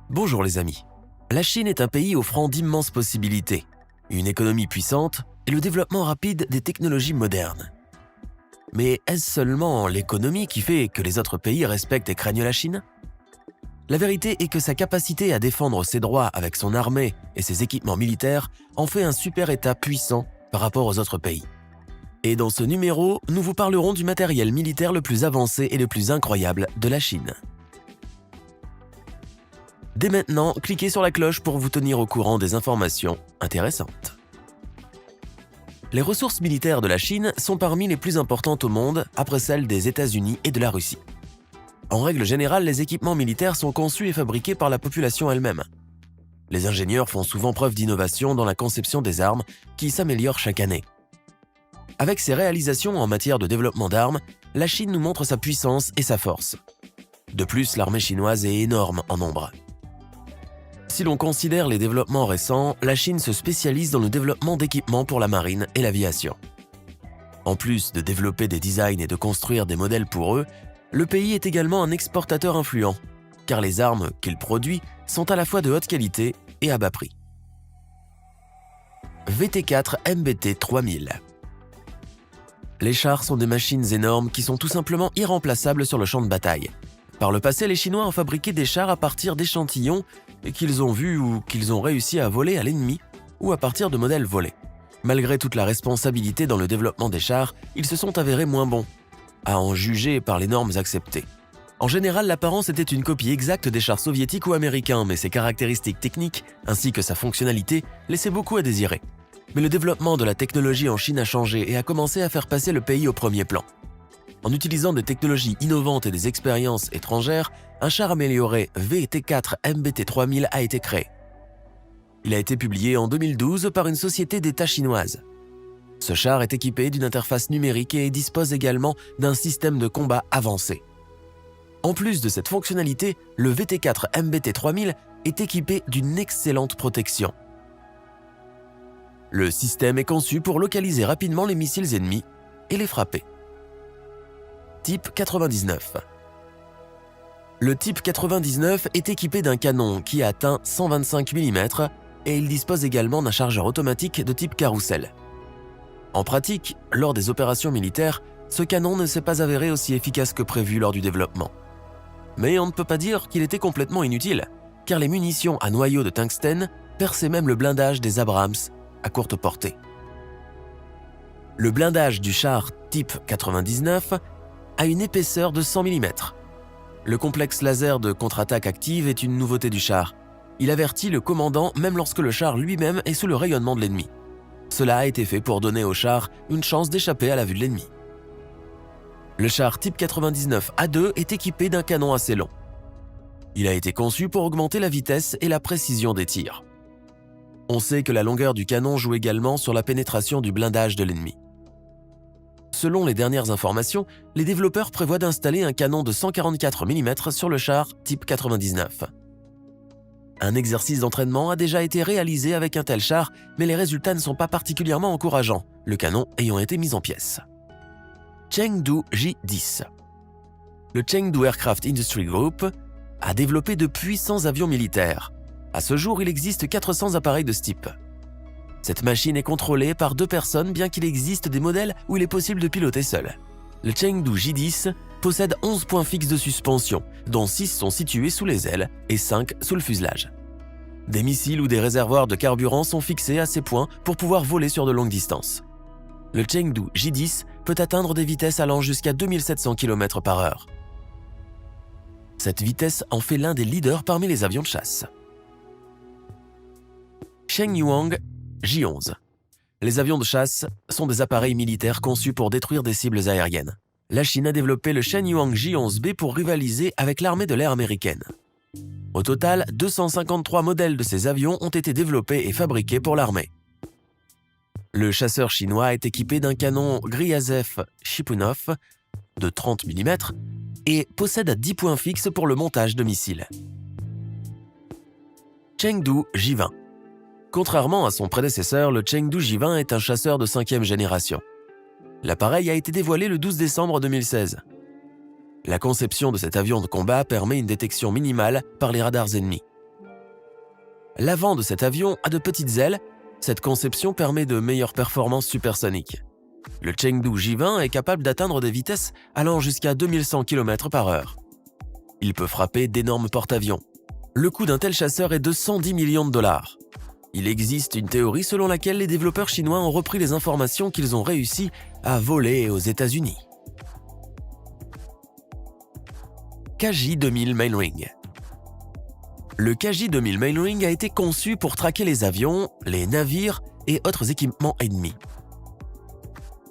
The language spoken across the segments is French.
Bonjour les amis. La Chine est un pays offrant d'immenses possibilités, une économie puissante et le développement rapide des technologies modernes. Mais est-ce seulement l'économie qui fait que les autres pays respectent et craignent la Chine? La vérité est que sa capacité à défendre ses droits avec son armée et ses équipements militaires en fait un super État puissant par rapport aux autres pays. Et dans ce numéro, nous vous parlerons du matériel militaire le plus avancé et le plus incroyable de la Chine. Dès maintenant, cliquez sur la cloche pour vous tenir au courant des informations intéressantes. Les ressources militaires de la Chine sont parmi les plus importantes au monde après celles des États-Unis et de la Russie. En règle générale, les équipements militaires sont conçus et fabriqués par la population elle-même. Les ingénieurs font souvent preuve d'innovation dans la conception des armes qui s'améliorent chaque année. Avec ses réalisations en matière de développement d'armes, la Chine nous montre sa puissance et sa force. De plus, l'armée chinoise est énorme en nombre. Si l'on considère les développements récents, la Chine se spécialise dans le développement d'équipements pour la marine et l'aviation. En plus de développer des designs et de construire des modèles pour eux, le pays est également un exportateur influent, car les armes qu'il produit sont à la fois de haute qualité et à bas prix. VT4 MBT 3000. Les chars sont des machines énormes qui sont tout simplement irremplaçables sur le champ de bataille. Par le passé, les Chinois ont fabriqué des chars à partir d'échantillons qu'ils ont vus ou qu'ils ont réussi à voler à l'ennemi ou à partir de modèles volés. Malgré toute la responsabilité dans le développement des chars, ils se sont avérés moins bons, à en juger par les normes acceptées. En général, l'apparence était une copie exacte des chars soviétiques ou américains, mais ses caractéristiques techniques ainsi que sa fonctionnalité laissaient beaucoup à désirer. Mais le développement de la technologie en Chine a changé et a commencé à faire passer le pays au premier plan. En utilisant des technologies innovantes et des expériences étrangères, un char amélioré VT4 MBT 3000 a été créé. Il a été publié en 2012 par une société d'État chinoise. Ce char est équipé d'une interface numérique et dispose également d'un système de combat avancé. En plus de cette fonctionnalité, le VT4 MBT 3000 est équipé d'une excellente protection. Le système est conçu pour localiser rapidement les missiles ennemis et les frapper. Type 99. Le type 99 est équipé d'un canon qui atteint 125 mm et il dispose également d'un chargeur automatique de type carrousel. En pratique, lors des opérations militaires, ce canon ne s'est pas avéré aussi efficace que prévu lors du développement. Mais on ne peut pas dire qu'il était complètement inutile, car les munitions à noyau de tungstène perçaient même le blindage des Abrams à courte portée. Le blindage du char type 99 a une épaisseur de 100 mm. Le complexe laser de contre-attaque active est une nouveauté du char. Il avertit le commandant même lorsque le char lui-même est sous le rayonnement de l'ennemi. Cela a été fait pour donner au char une chance d'échapper à la vue de l'ennemi. Le char type 99 A2 est équipé d'un canon assez long. Il a été conçu pour augmenter la vitesse et la précision des tirs. On sait que la longueur du canon joue également sur la pénétration du blindage de l'ennemi. Selon les dernières informations, les développeurs prévoient d'installer un canon de 144 mm sur le char type 99. Un exercice d'entraînement a déjà été réalisé avec un tel char, mais les résultats ne sont pas particulièrement encourageants, le canon ayant été mis en pièces. Chengdu J-10. Le Chengdu Aircraft Industry Group a développé de puissants avions militaires. À ce jour, il existe 400 appareils de ce type. Cette machine est contrôlée par 2 personnes, bien qu'il existe des modèles où il est possible de piloter seul. Le Chengdu J-10 possède 11 points fixes de suspension, dont 6 sont situés sous les ailes et 5 sous le fuselage. Des missiles ou des réservoirs de carburant sont fixés à ces points pour pouvoir voler sur de longues distances. Le Chengdu J-10 peut atteindre des vitesses allant jusqu'à 2700 km/h. Cette vitesse en fait l'un des leaders parmi les avions de chasse. Shenyuan J-11. Les avions de chasse sont des appareils militaires conçus pour détruire des cibles aériennes. La Chine a développé le Shenyuan J-11B pour rivaliser avec l'armée de l'air américaine. Au total, 253 modèles de ces avions ont été développés et fabriqués pour l'armée. Le chasseur chinois est équipé d'un canon Gryazev Chipunov de 30 mm et possède 10 points fixes pour le montage de missiles. Chengdu J-20. Contrairement à son prédécesseur, le Chengdu J-20 est un chasseur de 5e génération. L'appareil a été dévoilé le 12 décembre 2016. La conception de cet avion de combat permet une détection minimale par les radars ennemis. L'avant de cet avion a de petites ailes. Cette conception permet de meilleures performances supersoniques. Le Chengdu J-20 est capable d'atteindre des vitesses allant jusqu'à 2100 km/h. Il peut frapper d'énormes porte-avions. Le coût d'un tel chasseur est de 110 millions de dollars. Il existe une théorie selon laquelle les développeurs chinois ont repris les informations qu'ils ont réussi à voler aux États-Unis. KJ-2000 Mainring. Le KJ-2000 Mainring a été conçu pour traquer les avions, les navires et autres équipements ennemis.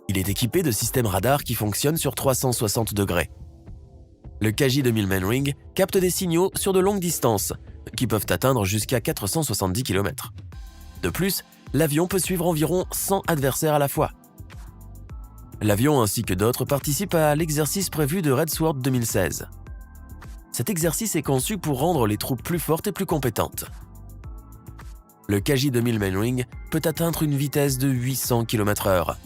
Il est équipé de systèmes radars qui fonctionnent sur 360 degrés. Le KJ-2000 Mainring capte des signaux sur de longues distances, qui peuvent atteindre jusqu'à 470 km. De plus, l'avion peut suivre environ 100 adversaires à la fois. L'avion ainsi que d'autres participent à l'exercice prévu de Red Sword 2016. Cet exercice est conçu pour rendre les troupes plus fortes et plus compétentes. Le KJ-2000 Mainring peut atteindre une vitesse de 800 km/h.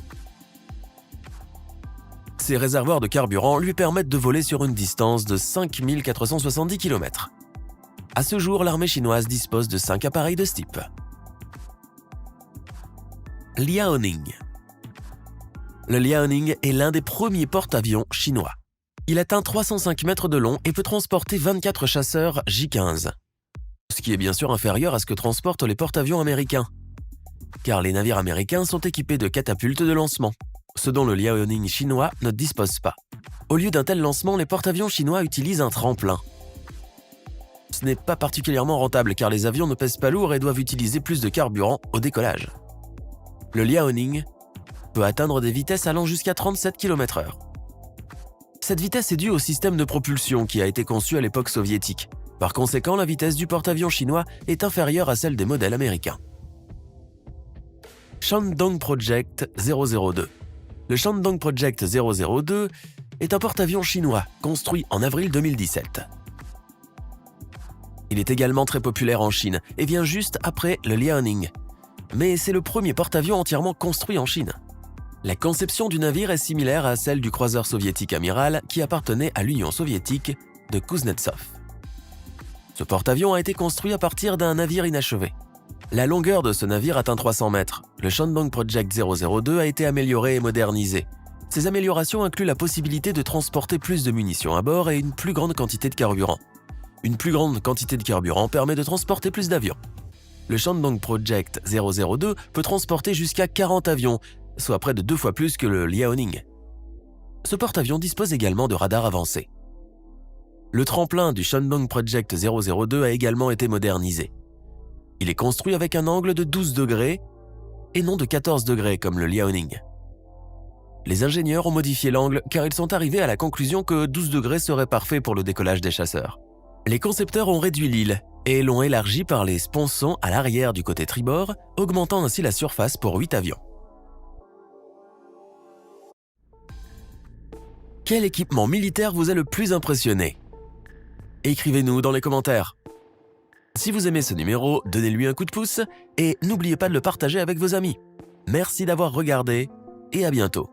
Ses réservoirs de carburant lui permettent de voler sur une distance de 5470 km. À ce jour, l'armée chinoise dispose de 5 appareils de ce type. Liaoning. Le Liaoning est l'un des premiers porte-avions chinois. Il atteint 305 mètres de long et peut transporter 24 chasseurs J-15. Ce qui est bien sûr inférieur à ce que transportent les porte-avions américains. Car les navires américains sont équipés de catapultes de lancement, ce dont le Liaoning chinois ne dispose pas. Au lieu d'un tel lancement, les porte-avions chinois utilisent un tremplin. Ce n'est pas particulièrement rentable car les avions ne pèsent pas lourd et doivent utiliser plus de carburant au décollage. Le Liaoning peut atteindre des vitesses allant jusqu'à 37 km/h. Cette vitesse est due au système de propulsion qui a été conçu à l'époque soviétique. Par conséquent, la vitesse du porte-avions chinois est inférieure à celle des modèles américains. Shandong Project 002. Le Shandong Project 002 est un porte-avions chinois construit en avril 2017. Il est également très populaire en Chine et vient juste après le Liaoning. Mais c'est le premier porte-avions entièrement construit en Chine. La conception du navire est similaire à celle du croiseur soviétique amiral qui appartenait à l'Union soviétique de Kuznetsov. Ce porte-avions a été construit à partir d'un navire inachevé. La longueur de ce navire atteint 300 mètres. Le Shandong Project 002 a été amélioré et modernisé. Ces améliorations incluent la possibilité de transporter plus de munitions à bord et une plus grande quantité de carburant. Une plus grande quantité de carburant permet de transporter plus d'avions. Le Shandong Project 002 peut transporter jusqu'à 40 avions, soit près de 2 fois plus que le Liaoning. Ce porte-avions dispose également de radars avancés. Le tremplin du Shandong Project 002 a également été modernisé. Il est construit avec un angle de 12 degrés et non de 14 degrés comme le Liaoning. Les ingénieurs ont modifié l'angle car ils sont arrivés à la conclusion que 12 degrés serait parfait pour le décollage des chasseurs. Les concepteurs ont réduit l'île et l'ont élargie par les sponsons à l'arrière du côté tribord, augmentant ainsi la surface pour 8 avions. Quel équipement militaire vous a le plus impressionné? Écrivez-nous dans les commentaires. Si vous aimez ce numéro, donnez-lui un coup de pouce et n'oubliez pas de le partager avec vos amis. Merci d'avoir regardé et à bientôt.